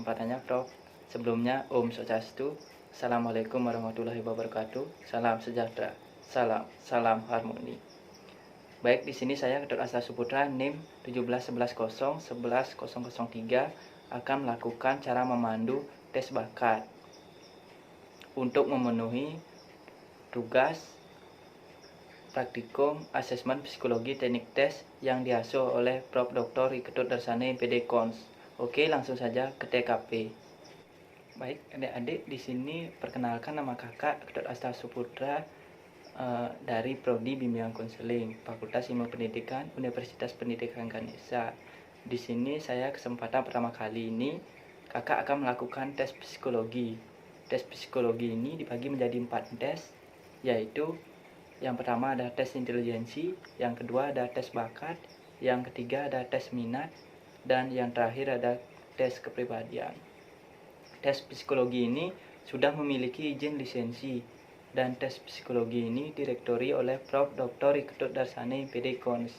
kesempatannya, Prof. Sebelumnya, Om Swastiastu. Assalamualaikum warahmatullahi wabarakatuh. Salam sejahtera. Salam harmoni. Baik, di sini saya Dr. Asta Suputra NIM 17101101003 akan melakukan cara memandu tes bakat untuk memenuhi tugas praktikum asesmen psikologi teknik tes yang diasuh oleh Prof. Dr. Ketut Darsane PD Kons. Oke, langsung saja ke TKP. Baik, adik-adik, di sini perkenalkan nama kakak Ketut Asta Suputra dari Prodi Bimbingan Konseling Fakultas Ilmu Pendidikan Universitas Pendidikan Ganesha. Di sini saya kesempatan pertama kali ini kakak akan melakukan tes psikologi. Tes psikologi ini dibagi menjadi 4 tes, yaitu yang pertama ada tes intelijensi, yang kedua ada tes bakat, yang ketiga ada tes minat, dan yang terakhir ada tes kepribadian. Tes psikologi ini sudah memiliki izin lisensi, dan tes psikologi ini direktori oleh Prof. Dr. Ketut Darsane PD Kons.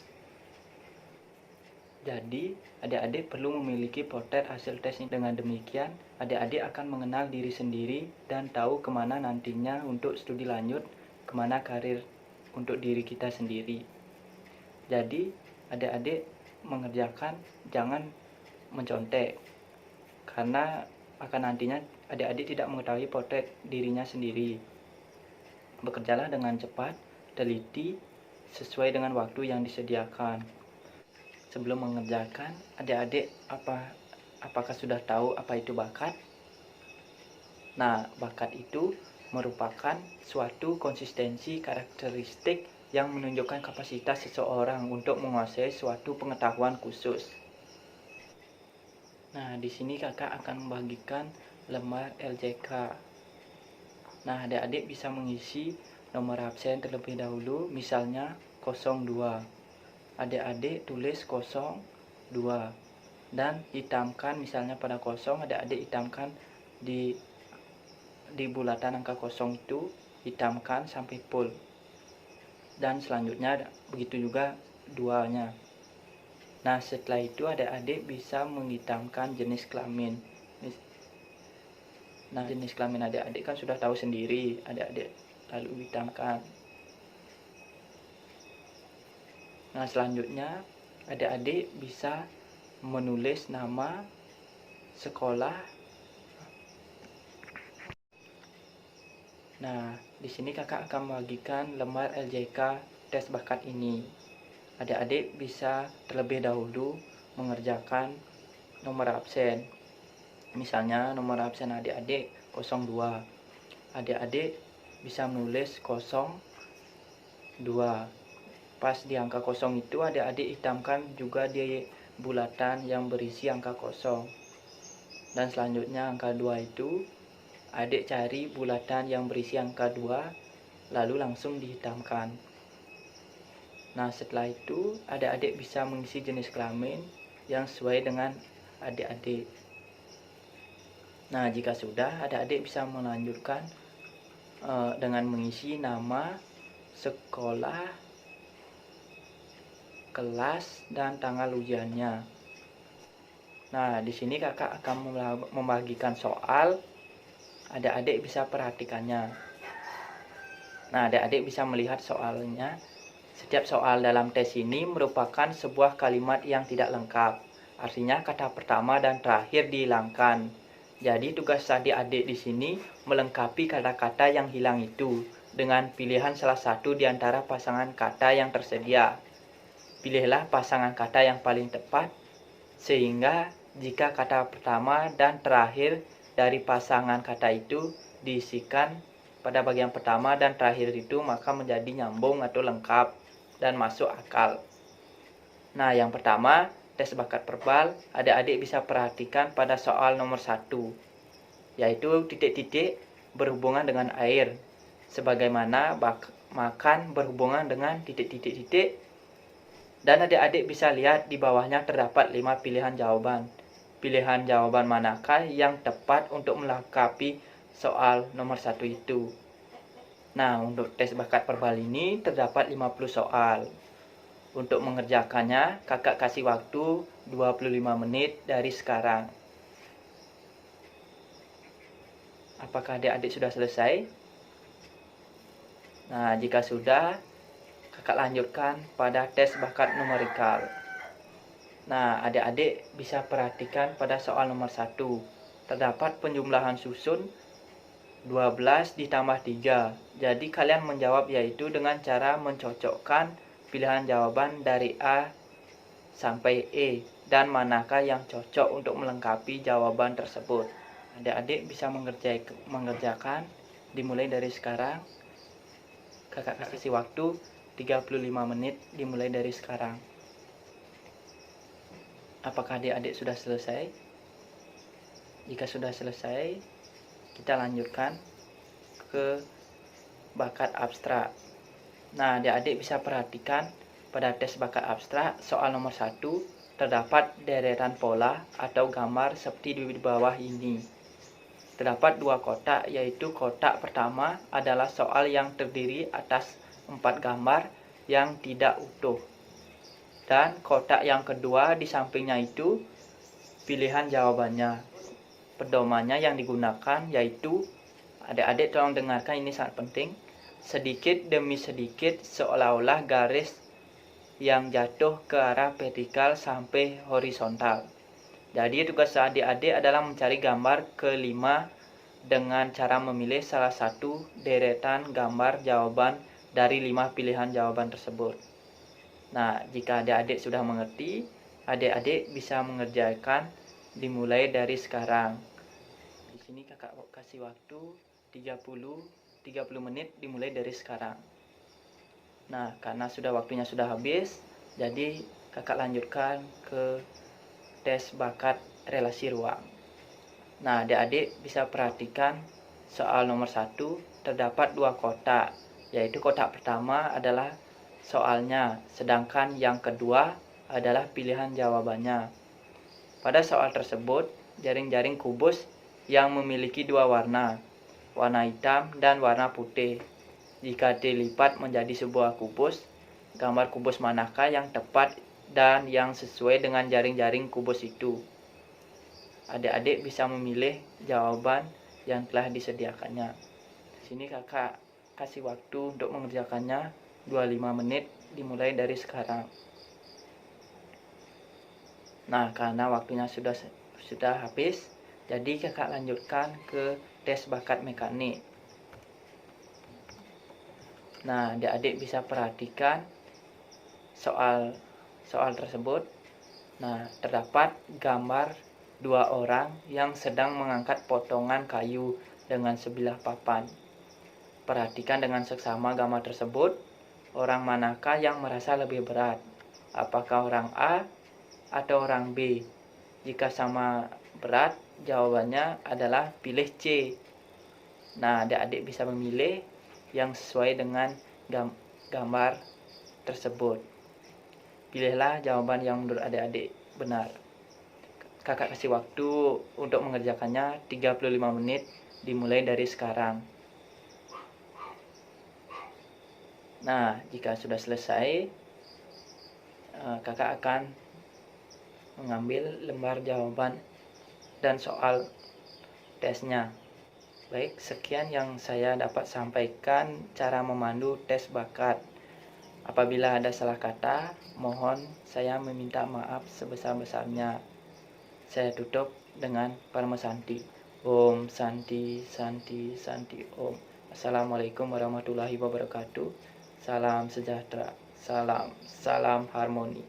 Jadi, adik-adik perlu memiliki potret hasil tes ini. Dengan demikian, adik-adik akan mengenal diri sendiri dan tahu kemana nantinya untuk studi lanjut, kemana karir untuk diri kita sendiri. Jadi, adik-adik mengerjakan jangan mencontek, karena akan nantinya adik-adik tidak mengetahui potret dirinya sendiri. Bekerjalah dengan cepat, teliti, sesuai dengan waktu yang disediakan. Sebelum mengerjakan, adik-adik apakah sudah tahu apa itu bakat? Nah, bakat itu merupakan suatu konsistensi karakteristik yang menunjukkan kapasitas seseorang untuk menguasai suatu pengetahuan khusus. Nah, di sini kakak akan membagikan lembar LJK. Nah, adik-adik bisa mengisi nomor absen terlebih dahulu, misalnya 02. Adik-adik tulis 02 dan hitamkan misalnya pada 0, adik-adik hitamkan di bulatan angka 0 itu, hitamkan sampai full. Dan selanjutnya begitu juga 2-nya. Nah, setelah itu adik-adik bisa menghitamkan jenis kelamin. Nah, jenis kelamin adik-adik kan sudah tahu sendiri, adik-adik lalu hitamkan. Nah, selanjutnya adik-adik bisa menulis nama, sekolah. Nah, di sini kakak akan membagikan lembar LJK tes bakat ini. Adik-adik bisa terlebih dahulu mengerjakan nomor absen. Misalnya nomor absen adik-adik 02. Adik-adik bisa menulis 02. Pas di angka 0 itu adik-adik hitamkan juga di bulatan yang berisi angka 0. Dan selanjutnya angka 2 itu adik cari bulatan yang berisi angka 2, lalu langsung dihitamkan. Nah, setelah itu adik-adik bisa mengisi jenis kelamin yang sesuai dengan adik-adik. Nah, jika sudah, adik-adik bisa melanjutkan dengan mengisi nama, sekolah, kelas, dan tanggal ujiannya. Nah, di sini kakak akan membagikan soal. Adik-adik bisa perhatikannya. Nah, adik-adik bisa melihat soalnya. Setiap soal dalam tes ini merupakan sebuah kalimat yang tidak lengkap. Artinya kata pertama dan terakhir dihilangkan. Jadi tugas adik-adik di sini melengkapi kata-kata yang hilang itu dengan pilihan salah satu di antara pasangan kata yang tersedia. Pilihlah pasangan kata yang paling tepat, sehingga jika kata pertama dan terakhir dari pasangan kata itu diisikan pada bagian pertama dan terakhir itu, maka menjadi nyambung atau lengkap dan masuk akal. Nah, yang pertama, tes bakat verbal, adik-adik bisa perhatikan pada soal nomor 1, yaitu titik-titik berhubungan dengan air, sebagaimana makan berhubungan dengan titik-titik-titik. Dan adik-adik bisa lihat di bawahnya terdapat 5 pilihan jawaban. Pilihan jawaban manakah yang tepat untuk melengkapi soal nomor 1 itu. Nah, untuk tes bakat verbal ini terdapat 50 soal. Untuk mengerjakannya, kakak kasih waktu 25 menit dari sekarang. Apakah adik-adik sudah selesai? Nah, jika sudah, kakak lanjutkan pada tes bakat numerikal. Nah, adik-adik bisa perhatikan pada soal nomor 1. Terdapat penjumlahan susun 12 ditambah 3. Jadi kalian menjawab yaitu dengan cara mencocokkan pilihan jawaban dari A sampai E dan manakah yang cocok untuk melengkapi jawaban tersebut. Adik-adik bisa mengerjakan dimulai dari sekarang. Kakak kasih waktu 35 menit dimulai dari sekarang. Apakah adik-adik sudah selesai? Jika sudah selesai, kita lanjutkan ke bakat abstrak. Nah, adik-adik bisa perhatikan pada tes bakat abstrak soal nomor 1 terdapat deretan pola atau gambar seperti di bawah ini. Terdapat 2 kotak, yaitu kotak pertama adalah soal yang terdiri atas 4 gambar yang tidak utuh. Dan kotak yang kedua di sampingnya itu pilihan jawabannya. Pedomannya yang digunakan yaitu, adik-adik tolong dengarkan, ini sangat penting. Sedikit demi sedikit seolah-olah garis yang jatuh ke arah vertikal sampai horizontal. Jadi tugas adik-adik adalah mencari gambar kelima dengan cara memilih salah satu deretan gambar jawaban dari 5 pilihan jawaban tersebut. Nah, jika adik-adik sudah mengerti, adik-adik bisa mengerjakan dimulai dari sekarang. Di sini kakak kasih waktu 30 menit dimulai dari sekarang. Nah, karena waktunya sudah habis, jadi kakak lanjutkan ke tes bakat relasi ruang. Nah, adik-adik bisa perhatikan soal nomor 1 terdapat 2 kotak, yaitu kotak pertama adalah soalnya, sedangkan yang kedua adalah pilihan jawabannya. Pada soal tersebut, jaring-jaring kubus yang memiliki 2 warna hitam dan warna putih. Jika dilipat menjadi sebuah kubus, gambar kubus manakah yang tepat dan yang sesuai dengan jaring-jaring kubus itu? Adik-adik bisa memilih jawaban yang telah disediakannya. Di sini kakak kasih waktu untuk mengerjakannya 25 menit dimulai dari sekarang. Nah, karena waktunya sudah habis, jadi kakak lanjutkan ke tes bakat mekanik. Nah, adik-adik bisa perhatikan soal tersebut. Nah, terdapat gambar 2 orang yang sedang mengangkat potongan kayu dengan sebilah papan. Perhatikan dengan seksama gambar tersebut, orang manakah yang merasa lebih berat? Apakah orang A atau orang B? Jika sama berat, jawabannya adalah pilih C. Nah, adik-adik bisa memilih yang sesuai dengan gambar tersebut. Pilihlah jawaban yang menurut adik-adik benar. Kakak kasih waktu untuk mengerjakannya 35 menit dimulai dari sekarang. Nah, jika sudah selesai, kakak akan mengambil lembar jawaban dan soal tesnya. Baik, sekian yang saya dapat sampaikan cara memandu tes bakat. Apabila ada salah kata, mohon saya meminta maaf sebesar-besarnya. Saya tutup dengan Parma Santi. Om Santi, Santi, Santi, Om. Assalamualaikum warahmatullahi wabarakatuh. Salam sejahtera. Salam harmoni.